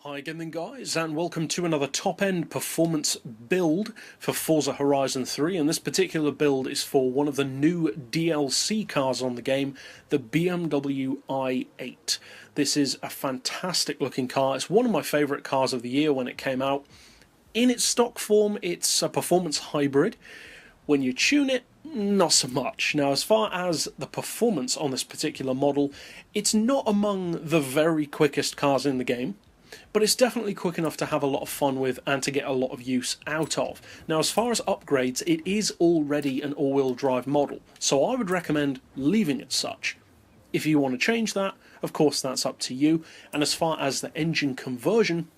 Hi again then guys, and welcome to another top-end performance build for Forza Horizon 3, and this particular build is for one of the new DLC cars on the game, the BMW i8. This is a fantastic looking car. It's one of my favourite cars of the year when it came out. In its stock form, it's a performance hybrid. When you tune it, not so much. Now, as far as the performance on this particular model, it's not among the very quickest cars in the game, but it's definitely quick enough to have a lot of fun with and to get a lot of use out of. Now, as far as upgrades, it is already an all-wheel drive model, so I would recommend leaving it such. If you want to change that, of course that's up to you, and as far as the engine conversion,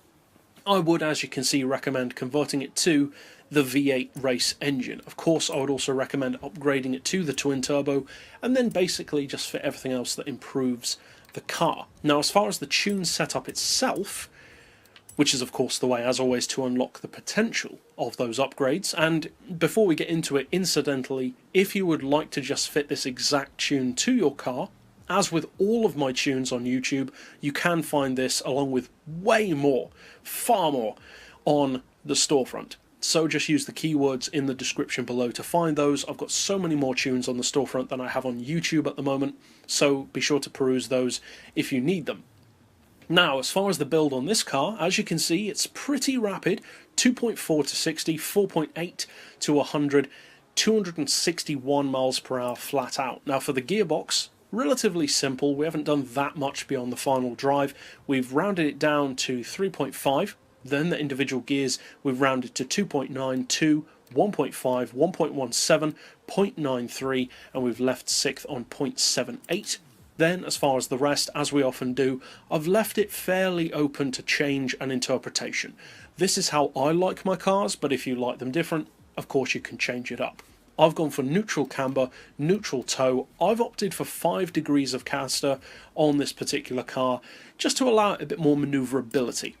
I would, as you can see, recommend converting it to the V8 race engine. Of course, I would also recommend upgrading it to the twin turbo, and then basically just for everything else that improves the car. Now, as far as the tune setup itself, which is of course the way, as always, to unlock the potential of those upgrades, and before we get into it, incidentally, if you would like to just fit this exact tune to your car, as with all of my tunes on YouTube, you can find this along with way more, far more, on the storefront. So just use the keywords in the description below to find those. I've got so many more tunes on the storefront than I have on YouTube at the moment, so be sure to peruse those if you need them. Now, as far as the build on this car, as you can see, it's pretty rapid. 2.4 to 60, 4.8 to 100, 261 miles per hour flat out. Now, for the gearbox, relatively simple. We haven't done that much beyond the final drive. We've rounded it down to 3.5. Then the individual gears we've rounded to 2.9, 2, 1.5, 1.17, 0.93, and we've left sixth on 0.78. Then, as far as the rest, as we often do, I've left it fairly open to change and interpretation. This is how I like my cars, but if you like them different, of course you can change it up. I've gone for neutral camber, neutral toe. I've opted for 5 degrees of caster on this particular car, just to allow it a bit more manoeuvrability.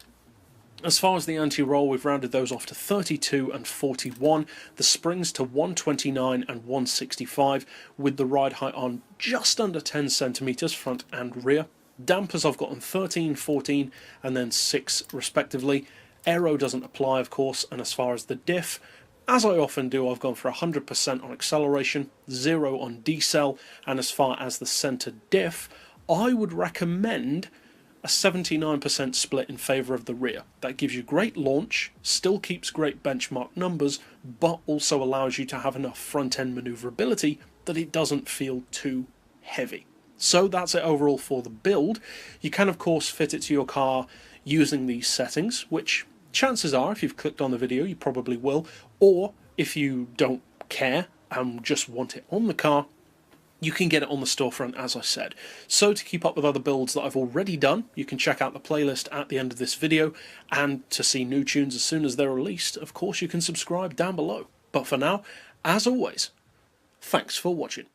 As far as the anti-roll, we've rounded those off to 32 and 41, the springs to 129 and 165, with the ride height on just under 10 centimeters front and rear. Dampers I've got on 13, 14 and then 6 respectively. Aero doesn't apply, of course, and as far as the diff, as I often do, I've gone for 100% on acceleration, 0 on decel, and as far as the centre diff, I would recommend a 79% split in favour of the rear. That gives you great launch, still keeps great benchmark numbers, but also allows you to have enough front-end manoeuvrability that it doesn't feel too heavy. So that's it overall for the build. You can of course fit it to your car using these settings, which chances are, if you've clicked on the video, you probably will, or if you don't care and just want it on the car, you can get it on the storefront, as I said. So to keep up with other builds that I've already done, you can check out the playlist at the end of this video, and to see new tunes as soon as they're released, of course you can subscribe down below. But for now, as always, thanks for watching.